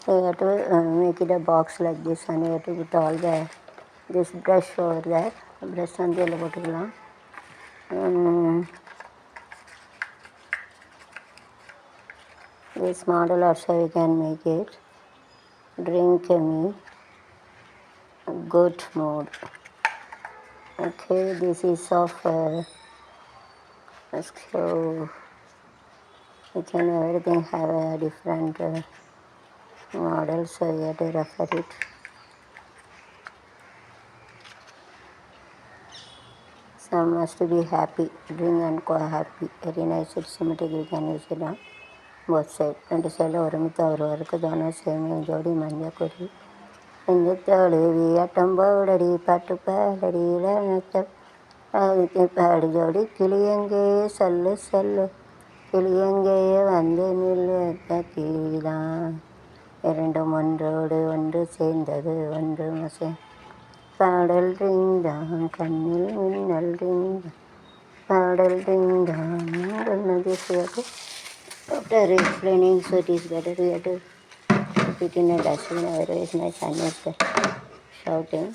So you have to make it a box like this, and you have to put all this brush over there. Brush on the போட்டுக்கலாம். This model also you can make it. Drink me, goat mode. Okay, this is of so you can everything have a different model, so you have to refer it. Some must be happy, drink and go happy. Very nice, it's symmetric, you can use it on both sides. And side ஒருமித்த ஒருவருக்கு தானே சேமிய ஜோடி மஞ்சள் கொடி நெஞ்சத்தோடு ஆட்டம் போடடி பாட்டு பாடடி பாடு ஜோடி கிளியங்கே சொல்லு சொல்லு கிளியங்கே வந்து நில்லு கிளிதான் இரண்டும் ஒன்றோடு ஒன்று சேர்ந்தது ஒன்று மசை பாடல் ரிங்தான் கண்ணில் மின்னல் ரிங்தான் பாடல் ரிங்தான் சொன்னது சேரு. After explaining, so it is better we have to put it in a dustbin, otherwise my son is shouting.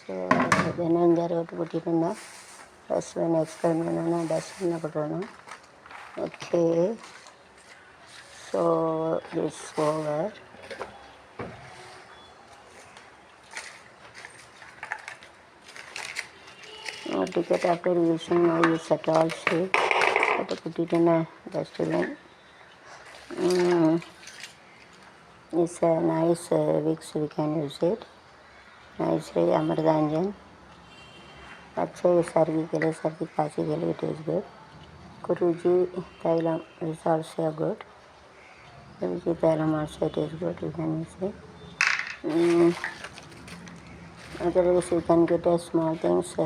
So then I'm there to put it in the dustbin, explain in a dustbin. Okay, so this over. Ticket after using now use at all shape. Have to put it in a dustbin. It's a nice Vicks, we can use it. Nice Amardanjan. Achhe sargi ke liye, sargi kashi ke liye it is good. Kuruji Thailam is also good. Kuruji Thailam also it is good, you can use it. Otherwise you can get a small things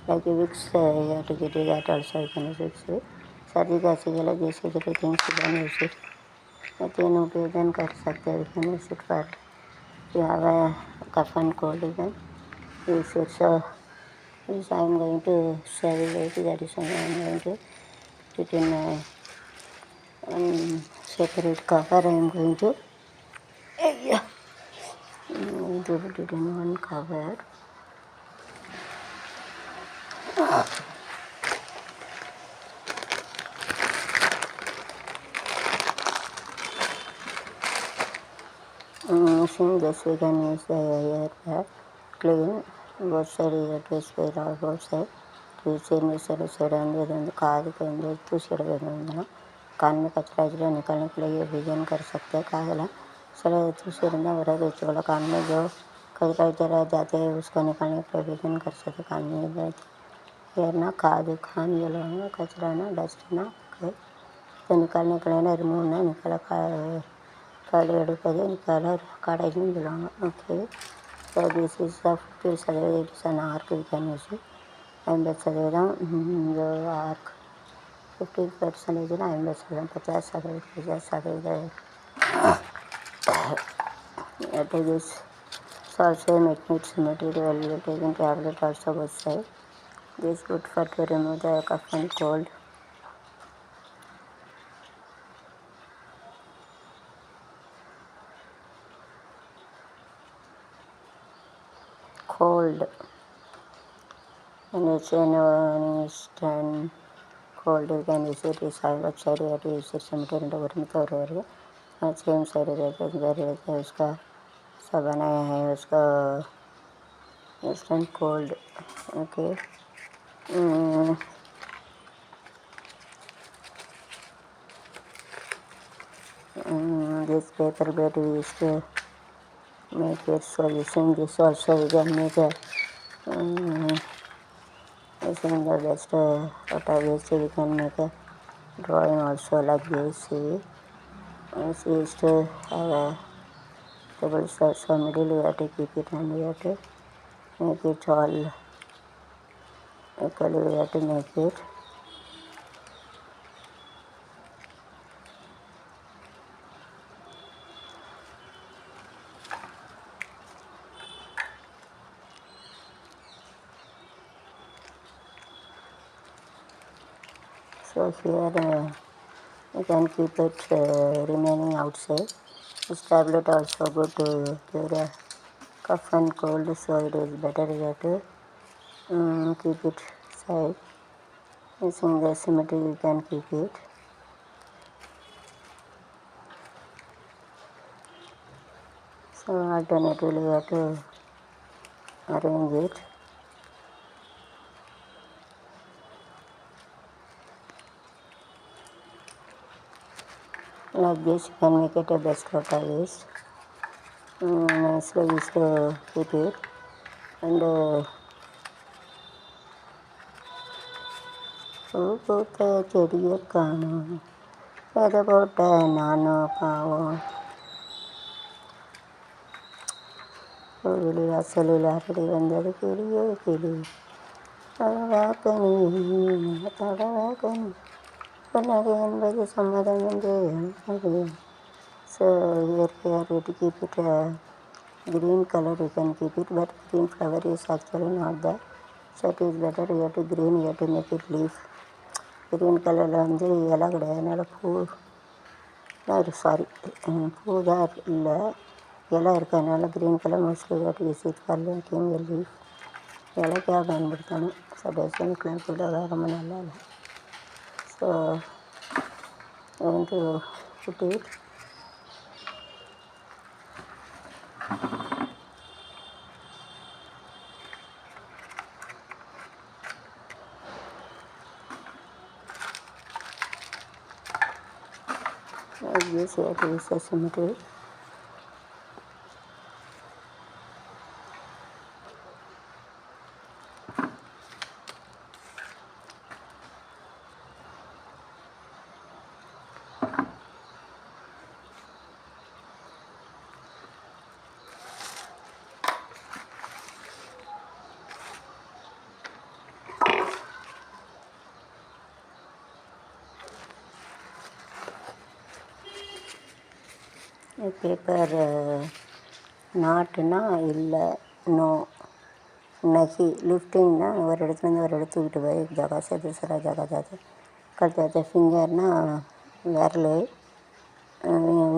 like Vicks, you have to get it, that also you can use it. Sargi kashi ke liye these three things you can use it. तीनों उपयोजन कर सकते हैं, you can use it for you have a cough and cold, you can use it. So this I am going to serve it, that is why I am going to put it in a separate cover. I am going to put it in one cover. Using this we can use the air bag, clean both side, you have to spray out both side. Sir अंदर काद के अंदर तुषड़ कान में कचरा वचरा निकालने के लिए ये vision कर सकते हैं. कागला सर तुषड़ वरा वाला कान में जो कचरा वचरा जाते हैं उसको निकालने के लिए विजन कर सकते. कान में यार ना काद खान जो कचरा ना डस्ट ना तो निकालने के लिए ना रिमूव ना निकाला काले एडुपदे निकाला काड़ा Julana. Okay, so this is the 50% it is an arc we can use it. 50% जो arc 50% ना 50% 50% it is also magnet material taking tablet also both side. This good for to remove the cough and cold. And it's an instant cold, you can use it. Is outside you have to use it cemetery and over same side रहता है इधर रहता है उसका सब बनाया है उसका instant cold. Okay, this paper bed we used to make it, so using this also we can make a using the best what I will say we can make a drawing also like this. See, we used to have a table set, so middle we have to keep it and we have to make it all equally, we have to make it. So here you can keep it remaining outside. This tablet also good to cure a cough and cold, so it is better that keep it side. Using the symmetry you can keep it. So alternatively you have to arrange it. Like this you can make it a best of list. Nicely used to keep it. And பூத்த செடியை காணும் விதை போட்ட நானும் பாவம் கோவிலி வாசலில் அரடி வந்தது கிளியோ கிளி தடவாக்கனி தடவாக்கனி சொன்னது என்பது சம்மதம் என்று அது. ஸோ இயற்கையாக to keep it green color you can keep it, but green flower is actually not there. So it is better you have to green, you have to make it leaf. Green கலரில் வந்து இலை கிடையாது, அதனால் பூ sorry பூ தான் இல்லை, இலை இருக்கிறதுனால green colour mostly what use it for making a leaf. இலைக்காக பயன்படுத்தணும். ஸோ டெசனுக்குலாம் கூட ரொம்ப நல்லா இல்லை. ஸோ வந்து put this here to use a symmetry. Paper நாட்டுனா இல்லை, நோ, நகி, லிஃப்டிங்னா ஒரு இடத்துலேருந்து ஒரு இடத்து தூக்கிட்டு போய் ஜகா से दूसरा जगह जाते कर जाते. ஃபிங்கர்னா விரல்,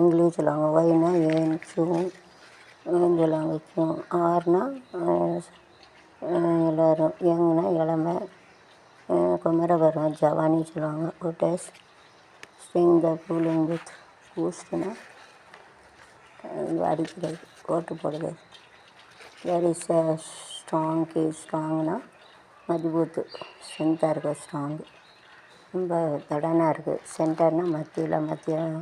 இங்கிலீஷ் சொல்லுவாங்க. ஒய்னா ஏன், கியூ ஏன்னு சொல்லுவாங்க, கியூ. ஆர்னா எல்லோரும், யங்னா இளமை, குமரபருவம் ஜவானி சொல்லுவாங்க. ஓட்டஸ் ஸ்ட்ரிங் த கூலிங் வித் பூஸ்ட்னா அடிக்கிறது, ஓட்டு போடுறது. வேர் இஸ் ஸ்ட்ராங், கே ஸ்ட்ராங்னா மஜ்பூத்து, ஸ்ட்ரென்த்தாக இருக்குது, ஸ்ட்ராங்கு, ரொம்ப தடனாக இருக்குது. சென்டர்னால் மத்தியில், மத்தியம்,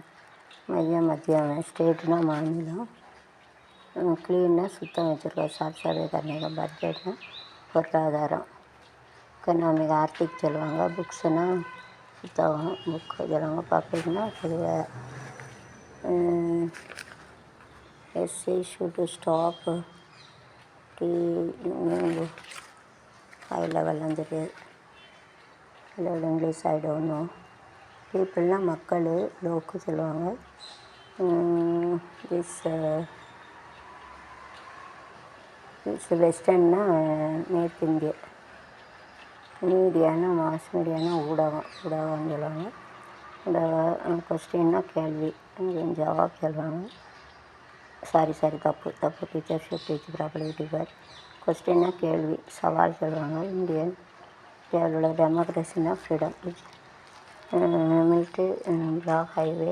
ஸ்டேட்னா மாநிலம், க்ளீன்னா சுத்தம் வச்சுருக்கோம், சாஃப்ட்வேர் கர்நாடகா. பட்ஜெட்னா பொருளாதாரம், எக்கனாமிக் ஆர்த்திக் சொல்லுவாங்க. புக்ஸுனால் புத்தகம், புக்கு சொல்லுவாங்க. பப்ளிக்னா பொதுவாக. essay should stop high level வந்துட்டு level English I don't know. பீப்புள்னால் மக்கள், லோக்கு சொல்லுவாங்க. திஸ் வெஸ்டர்ன்னா மேற்கு இந்திய. மீடியானா மாஸ் மீடியானா ஊடகம்னு சொல்லுவாங்க. கொஸ்டின்னா கேள்வி, ஜவாப் சொல்லுவாங்க. சாரி தப்பு டீச்சர்ஷிப் டீச் ப்ராப்பர்ட்டி பேர். கொஸ்டின்னா கேள்வி, சவால் சொல்லுவாங்க. இந்தியாவில் உள்ள டெமோக்ரஸினா ஃப்ரீடம். மில்ட்ரி பிளாக், ஹைவே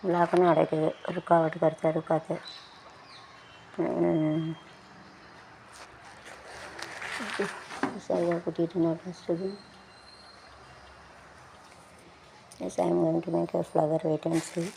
பிளாக்னு அடைக்குது, ருக்காவட்டு கருத்து இருக்காது. சரியாக கூட்டிகிட்டு நான் first. Yes, I am going to make a flower, wait and see.